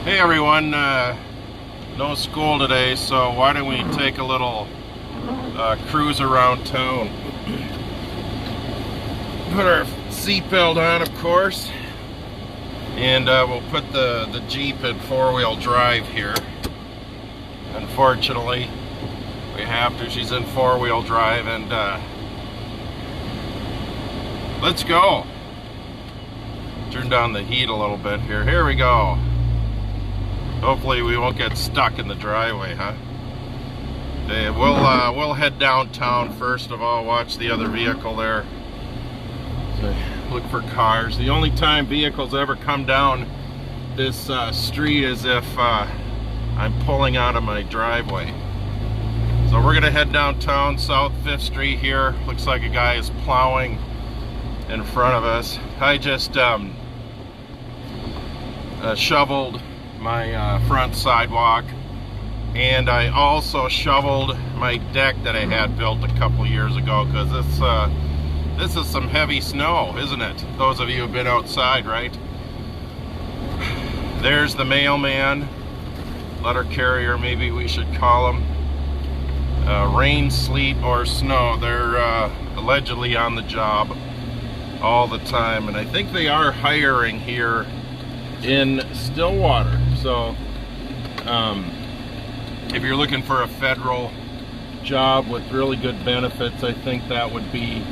Hey everyone, no school today, so why don't we take a little cruise around town. Put our seatbelt on, of course, and we'll put the Jeep in four-wheel drive here. Unfortunately, we have to. She's in four-wheel drive, and let's go. Turn down the heat a little bit here. Here we go. Hopefully we won't get stuck in the driveway, huh? Okay, we'll head downtown first of all. Watch the other vehicle there. So look for cars. The only time vehicles ever come down this street is if I'm pulling out of my driveway. So we're gonna head downtown, South 5th Street here. Looks like a guy is plowing in front of us. I just shoveled my front sidewalk, and I also shoveled my deck that I had built a couple years ago, because this is some heavy snow, isn't it? Those of you who've been outside, right? There's the mailman, letter carrier, maybe we should call him. Rain, sleet, or snow, they're allegedly on the job all the time, and I think they are hiring here in Stillwater. So if you're looking for a federal job with really good benefits, I think that would be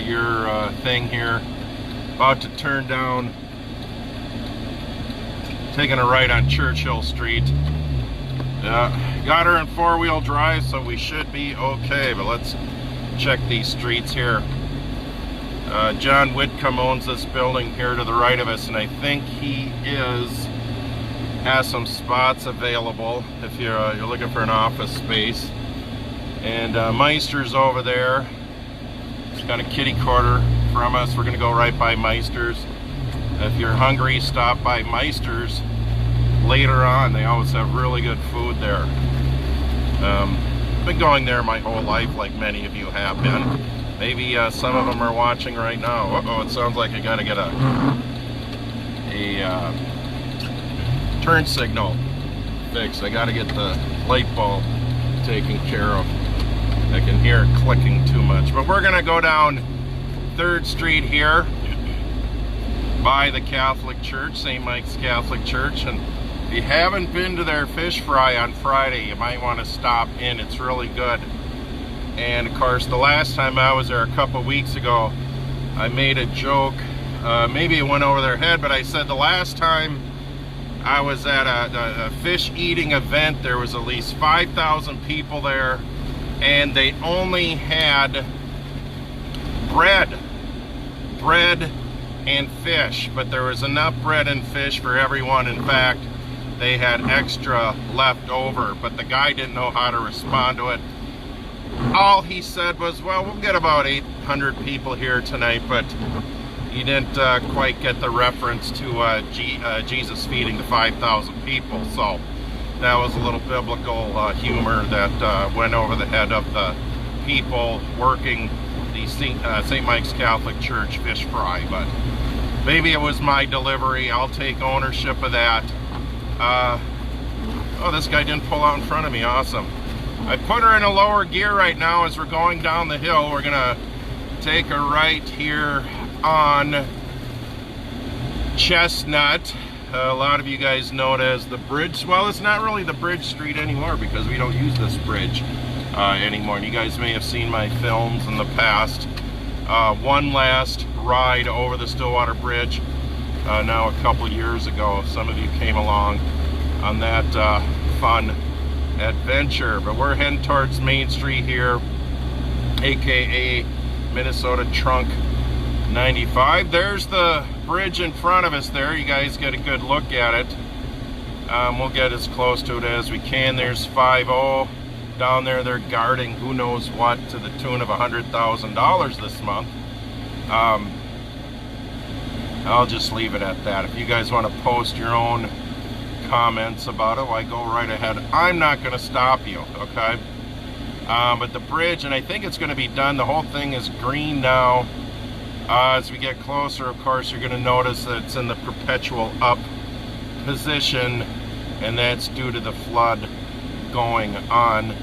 your thing here. About to turn down, taking a right on Churchill Street. Got her in four-wheel drive, so we should be okay, but let's check these streets here. John Whitcomb owns this building here to the right of us, and I think he has some spots available if you're looking for an office space. And Meister's over there. It's got a kitty corner from us. We're gonna go right by Meister's. If you're hungry, stop by Meister's later on. They always have really good food there. Been going there my whole life, like many of you have been. Maybe some of them are watching right now. Uh-oh, it sounds like I gotta get a turn signal fixed. I gotta get the light bulb taken care of. I can hear it clicking too much. But we're gonna go down 3rd Street here by the Catholic Church, St. Mike's Catholic Church. And if you haven't been to their fish fry on Friday, you might want to stop in. It's really good. And of course, the last time I was there a couple weeks ago, I made a joke. Maybe it went over their head, but I said the last time I was at a fish eating event, there was at least 5,000 people there, and they only had bread and fish, but there was enough bread and fish for everyone. In fact, they had extra left over, but the guy didn't know how to respond to it. All he said was, well, we'll get about 800 people here tonight, but he didn't quite get the reference to Jesus feeding the 5,000 people. So that was a little biblical humor that went over the head of the people working the St. Mike's Catholic Church fish fry. But maybe it was my delivery. I'll take ownership of that. Oh, this guy didn't pull out in front of me. Awesome. I put her in a lower gear right now as we're going down the hill. We're gonna take a right here on Chestnut. A lot of you guys know it as the bridge. Well, it's not really the bridge street anymore because we don't use this bridge anymore. And you guys may have seen my films in the past. One last ride over the Stillwater Bridge now a couple years ago. Some of you came along on that fun adventure, but we're heading towards Main Street here, aka Minnesota Trunk 95. There's the bridge in front of us there. You guys get a good look at it. We'll get as close to it as we can. There's 5-0 down there. They're guarding who knows what to the tune of $100,000 this month. I'll just leave it at that. If you guys want to post your own comments about it, why, go right ahead. I'm not going to stop you, okay? But the bridge, and I think it's going to be done. The whole thing is green now. As we get closer, of course, you're going to notice that it's in the perpetual up position, and that's due to the flood going on.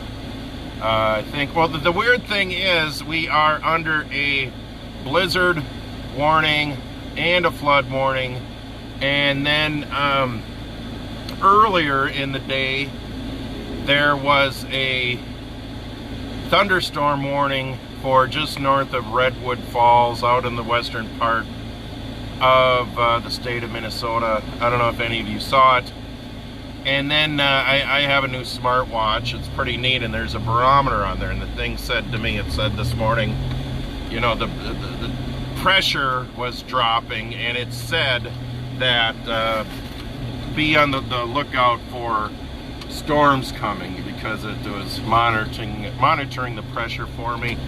I think, well, the weird thing is we are under a blizzard warning and a flood warning, and then earlier in the day there was a thunderstorm warning for just north of Redwood Falls, out in the western part of the state of Minnesota. I don't know if any of you saw it. And then I have a new smartwatch. It's pretty neat, and there's a barometer on there, and the thing said to me, it said this morning, you know, the pressure was dropping, and it said that be on the lookout for storms coming, because it was monitoring the pressure for me.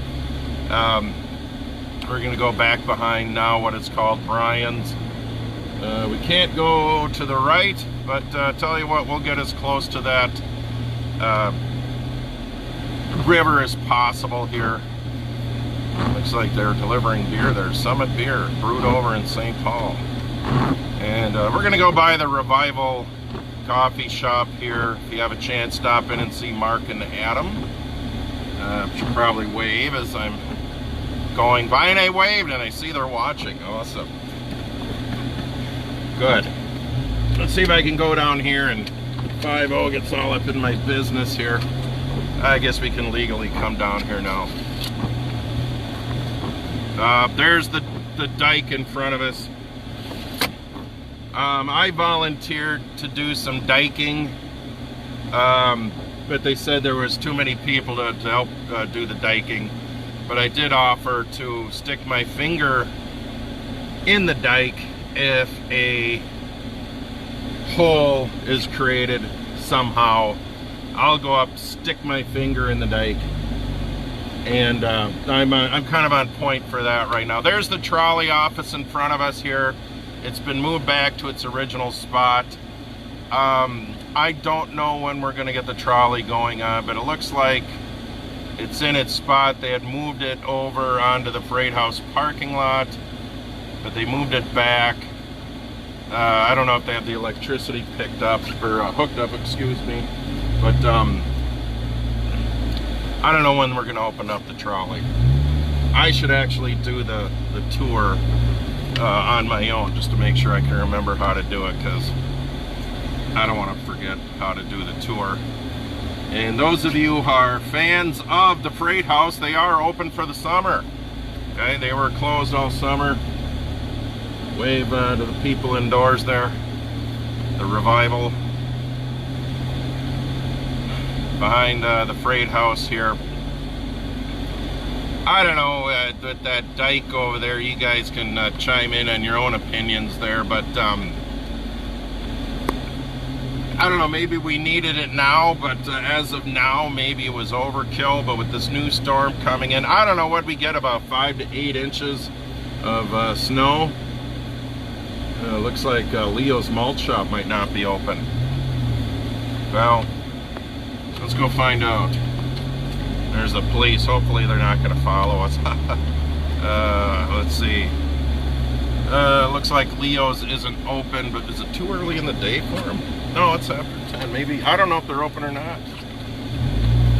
We're going to go back behind now what it's called Bryan's. We can't go to the right, but tell you what, we'll get as close to that river as possible here. Looks like they're delivering beer there. Summit Beer, brewed over in St. Paul. And we're going to go by the Revival coffee shop here. If you have a chance, stop in and see Mark and Adam. Should probably wave as I'm going by, and I waved, and I see they're watching. Awesome. Good. Let's see if I can go down here, and 5-0 gets all up in my business here. I guess we can legally come down here now. There's the dike in front of us. I volunteered to do some diking, but they said there was too many people to help do the diking. But I did offer to stick my finger in the dike if a hole is created somehow. I'll go up, stick my finger in the dike, and I'm kind of on point for that right now. There's the trolley office in front of us here. It's been moved back to its original spot. I don't know when we're going to get the trolley going on, but it looks like it's in its spot. They had moved it over onto the freight house parking lot, but they moved it back. I don't know if they have the electricity picked up, or hooked up, excuse me, but I don't know when we're going to open up the trolley. I should actually do the tour on my own, just to make sure I can remember how to do it, because I don't want to forget how to do the tour. And those of you who are fans of the freight house, they are open for the summer. Okay, they were closed all summer. Wave to the people indoors there. The Revival behind the freight house here. I don't know, with that dike over there, you guys can chime in on your own opinions there, but I don't know, maybe we needed it now, but as of now, maybe it was overkill. But with this new storm coming in, I don't know what we get, about 5 to 8 inches of snow. Looks like Leo's Malt Shop might not be open. Well, let's go find out. There's the police. Hopefully they're not going to follow us. Let's see. Looks like Leo's isn't open, but is it too early in the day for them? No, it's after 10. Maybe. I don't know if they're open or not.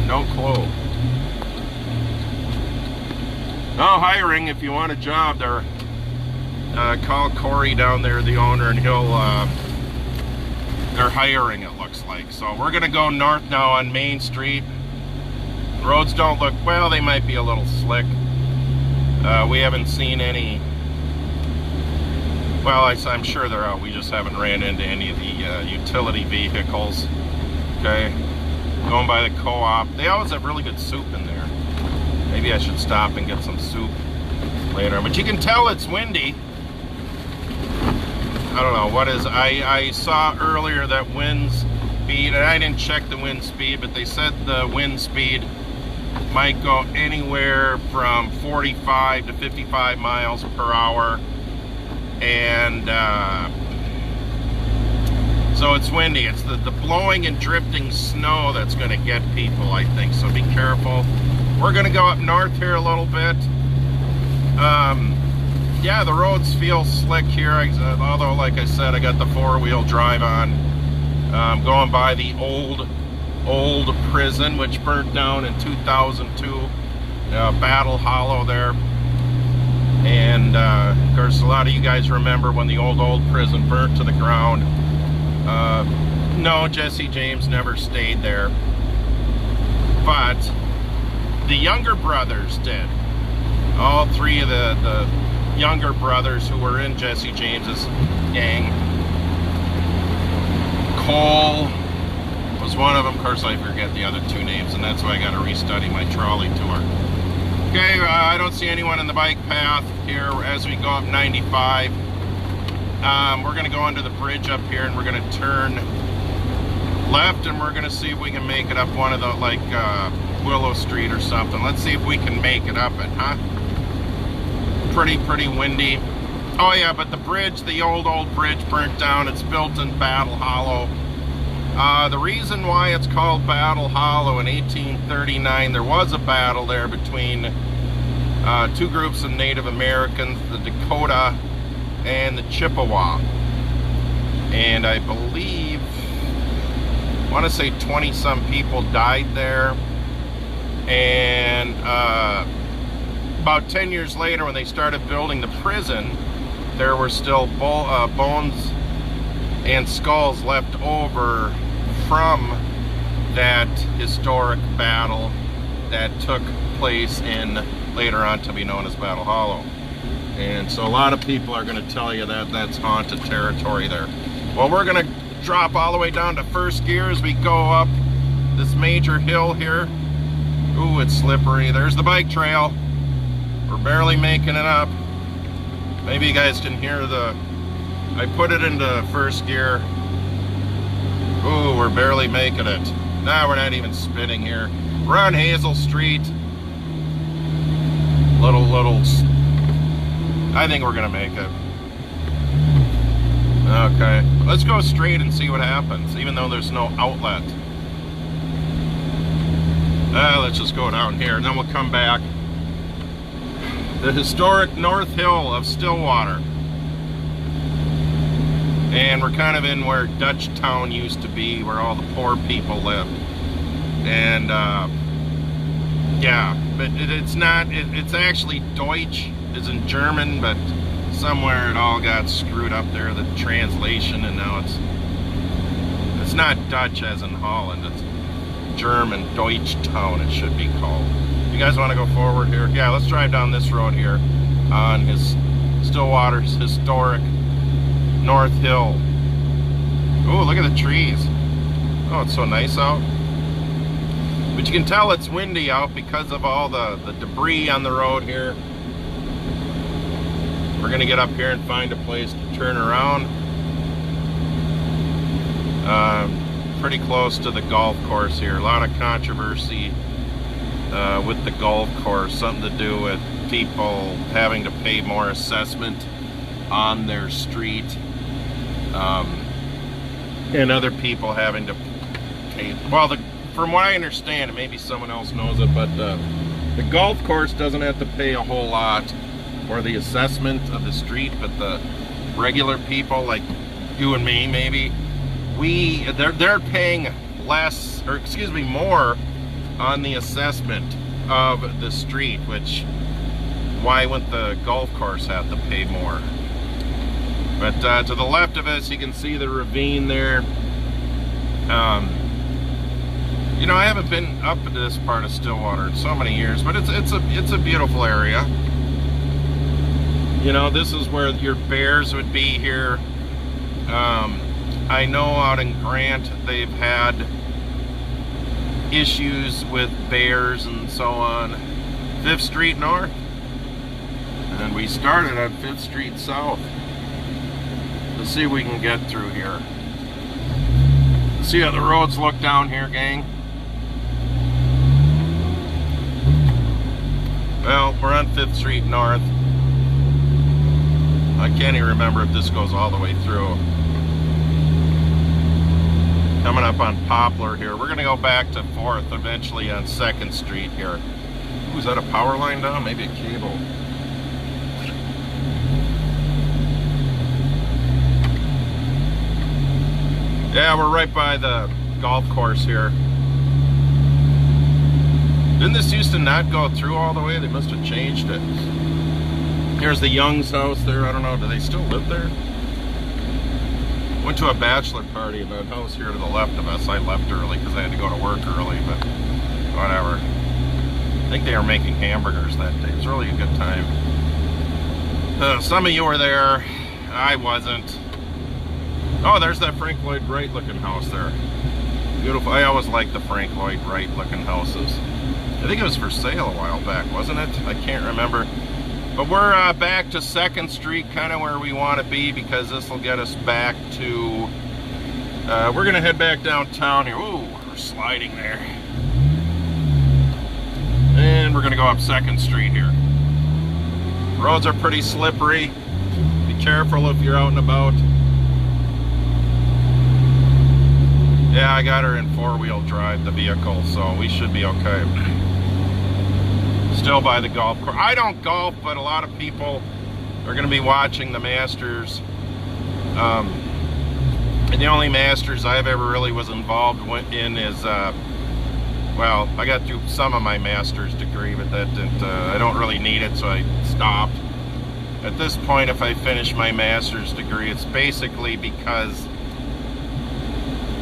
No clue. Oh, hiring. If you want a job, they're call Corey down there, the owner, and he'll. They're hiring, it looks like. So we're gonna go north now on Main Street. Roads don't look, well, they might be a little slick. We haven't seen any. Well, I'm sure they're out. We just haven't ran into any of the utility vehicles. Okay, going by the co-op. They always have really good soup in there. Maybe I should stop and get some soup later. But you can tell it's windy. I don't know what is. I saw earlier that wind speed, and I didn't check the wind speed, but they said the wind speed might go anywhere from 45 to 55 miles per hour. And so it's windy. It's the blowing and drifting snow that's going to get people, I think. So be careful. We're going to go up north here a little bit. yeah, the roads feel slick here, although like I said, I got the four-wheel drive on. Going by the old prison, which burnt down in 2002, Battle Hollow there. And of course, a lot of you guys remember when the old prison burnt to the ground. No, Jesse James never stayed there, but the younger brothers did. All three of the younger brothers who were in Jesse James's gang. Cole was one of them. Of course, I forget the other two names, and that's why I got to restudy my trolley tour. Okay, I don't see anyone in the bike path here as we go up 95. We're going to go under the bridge up here, and we're going to turn left, and we're going to see if we can make it up one of the, like, Willow Street or something. Let's see if we can make it up it, huh? Pretty windy. Oh yeah, but the bridge, the old bridge burnt down. It's built in Battle Hollow. The reason why it's called Battle Hollow, in 1839, there was a battle there between two groups of Native Americans, the Dakota and the Chippewa. And I believe, I want to say 20-some people died there. And about 10 years later, when they started building the prison, there were still bones and skulls left over from that historic battle that took place in, later on to be known as Battle Hollow. And so a lot of people are going to tell you that that's haunted territory there. Well, we're going to drop all the way down to first gear as we go up this major hill here. Ooh, it's slippery. There's the bike trail. We're barely making it up. Maybe you guys can hear I put it into first gear. Ooh, we're barely making it. Nah, we're not even spinning here. We're on Hazel Street. I think we're gonna make it. Okay, let's go straight and see what happens, even though there's no outlet. Let's just go down here, and then we'll come back. The historic North Hill of Stillwater. And we're kind of in where Dutch Town used to be, where all the poor people lived. And yeah, but it's not, it's actually Deutsch, is in German, but somewhere it all got screwed up there, the translation, and now it's not Dutch as in Holland, it's German, Deutsch Town it should be called. You guys want to go forward here? Yeah, let's drive down this road here on his Stillwater's historic North Hill. Oh, look at the trees. Oh, it's so nice out. But you can tell it's windy out because of all the debris on the road here. We're gonna get up here and find a place to turn around. Pretty close to the golf course here. A lot of controversy with the golf course. Something to do with people having to pay more assessment on their street. And other people having to pay. Well, from what I understand, and maybe someone else knows it, but the golf course doesn't have to pay a whole lot for the assessment of the street, but the regular people like you and me, maybe, they're paying less, or excuse me, more on the assessment of the street, which, why wouldn't the golf course have to pay more? But to the left of us, you can see the ravine there. You know, I haven't been up to this part of Stillwater in so many years, but it's a beautiful area. You know, this is where your bears would be here. I know out in Grant they've had issues with bears and so on. 5th Street North, and we started on 5th Street South. Let's see if we can get through here. See how the roads look down here, gang? Well, we're on 5th Street North. I can't even remember if this goes all the way through. Coming up on Poplar here. We're gonna go back to 4th eventually on 2nd Street here. Ooh, is that a power line down? Maybe a cable. Yeah, we're right by the golf course here. Didn't this used to not go through all the way? They must have changed it. Here's the Young's house there. I don't know, do they still live there? Went to a bachelor party in that house here to the left of us. I left early because I had to go to work early, but whatever. I think they were making hamburgers that day. It was really a good time. Some of you were there. I wasn't. Oh, there's that Frank Lloyd Wright looking house there. Beautiful. I always liked the Frank Lloyd Wright looking houses. I think it was for sale a while back, wasn't it? I can't remember. But we're back to 2nd Street, kind of where we want to be, because this will get us back to... we're going to head back downtown here. Ooh, we're sliding there. And we're going to go up 2nd Street here. Roads are pretty slippery. Be careful if you're out and about. Yeah, I got her in 4-wheel drive, the vehicle, so we should be okay. Still by the golf course. I don't golf, but a lot of people are going to be watching the Masters. And the only Masters I've ever really was involved in is, well, I got through some of my master's degree, but that didn't, I don't really need it, so I stopped. At this point, if I finish my master's degree, it's basically because,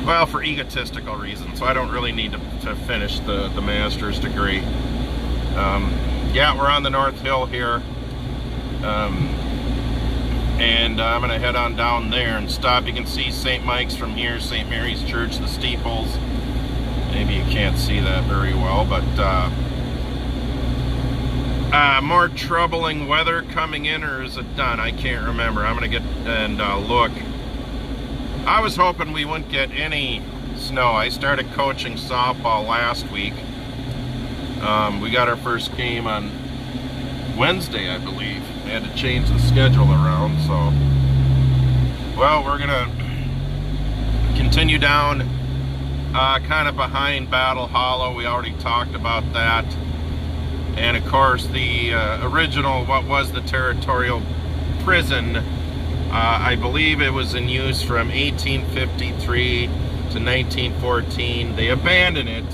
well, for egotistical reasons, so I don't really need to finish the master's degree. Yeah, we're on the North Hill here, and I'm going to head on down there and stop. You can see St. Mike's from here, St. Mary's Church, the steeples. Maybe you can't see that very well, but more troubling weather coming in, or is it done? I can't remember. I'm going to get and look. I was hoping we wouldn't get any snow. I started coaching softball last week. We got our first game on Wednesday, I believe. We had to change the schedule around, so... Well, we're gonna continue down kind of behind Battle Hollow. We already talked about that. And of course, the original, what was the Territorial Prison, I believe it was in use from 1853 to 1914. They abandoned it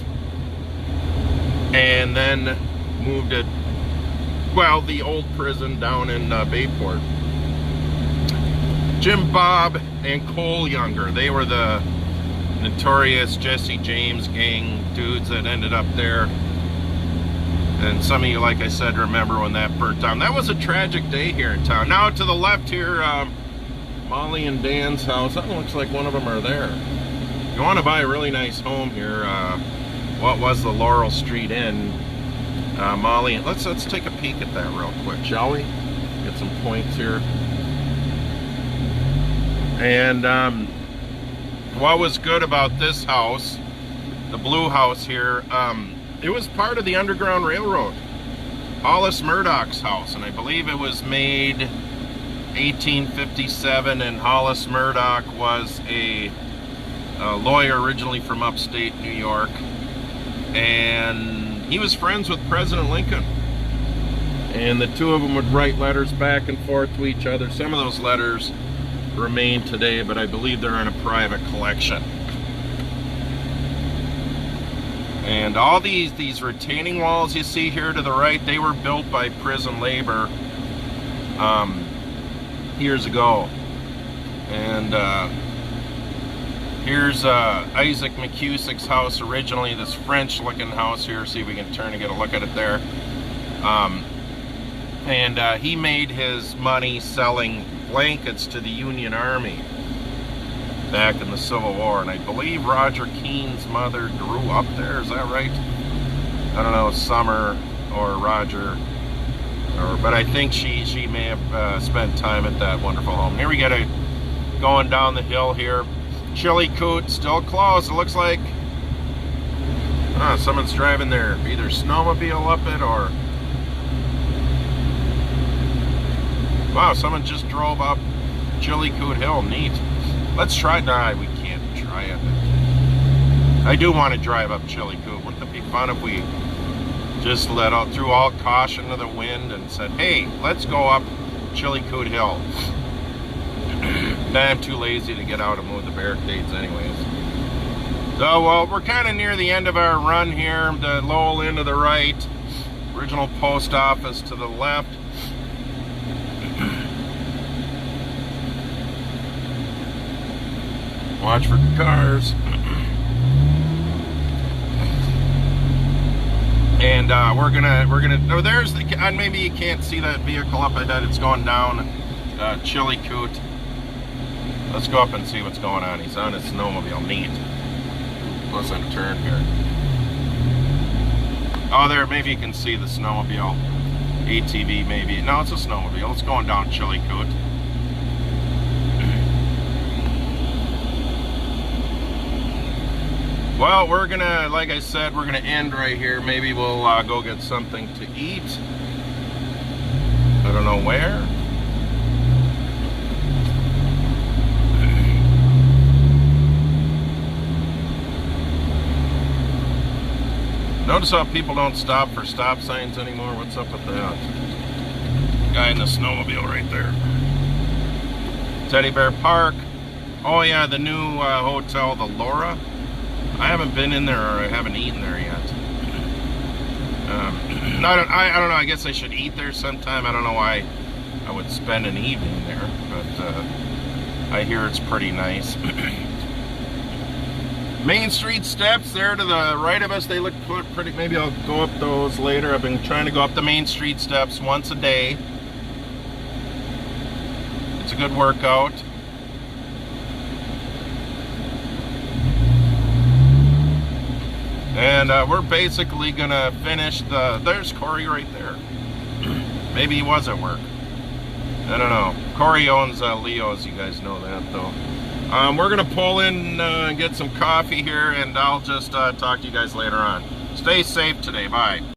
and then moved it, well, the old prison down in Bayport. Jim Bob and Cole Younger, they were the notorious Jesse James gang dudes that ended up there. And some of you, like I said, remember when that burnt down. That was a tragic day here in town. Now to the left here, Molly and Dan's house. That looks like one of them are there. You want to buy a really nice home here. What was the Laurel Street Inn? Molly, let's take a peek at that real quick, shall we? Get some points here. And what was good about this house, the blue house here, it was part of the Underground Railroad. Hollis Murdoch's house, and I believe it was made 1857, and Hollis Murdoch was a lawyer originally from upstate New York, and he was friends with President Lincoln, and the two of them would write letters back and forth to each other. Some of those letters remain today, but I believe they're in a private collection. And all these retaining walls you see here to the right, they were built by prison labor years ago. And here's Isaac McCusick's house originally, this French looking house here. See if we can turn and get a look at it there. And he made his money selling blankets to the Union Army back in the Civil War, and I believe Roger Keane's mother grew up there. Is that right? I don't know, Summer or Roger, but I think she may have spent time at that wonderful home. Here we get going down the hill here. Chili Coot still closed. It looks like someone's driving their either snowmobile up it or, wow, someone just drove up Chili Coot Hill. Neat. Let's try. Nah, we can't try it. I do want to drive up Chili Coot. Wouldn't it be fun if we just threw all caution to the wind and said, hey, let's go up Chili Coot Hill. I'm too lazy to get out and move the barricades anyways. So, well, we're kind of near the end of our run here. The Lowell Inn to the right, original post office to the left. Watch for cars. And we're gonna. Oh, there's the. Maybe you can't see that vehicle up ahead. It's going down Chillicoot. Let's go up and see what's going on. He's on his snowmobile. Neat. Pleasant turn here. Oh, there. Maybe you can see the snowmobile. ATV, maybe. No, it's a snowmobile. It's going down Chillicoot. Well, we're gonna, like I said, we're gonna end right here. Maybe we'll go get something to eat. I don't know where. Notice how people don't stop for stop signs anymore. What's up with that? Guy in the snowmobile right there. Teddy Bear Park. Oh yeah, the new hotel, the Laura. I haven't been in there, or I haven't eaten there yet. I don't know. I guess I should eat there sometime. I don't know why I would spend an evening there, but I hear it's pretty nice. Main Street steps there to the right of us. They look pretty. Maybe I'll go up those later. I've been trying to go up the Main Street steps once a day. It's a good workout. And we're basically gonna finish there's Corey right there. Maybe he was at work. I don't know. Corey owns Leo's, you guys know that though. We're gonna pull in and get some coffee here, and I'll just talk to you guys later on. Stay safe today, bye.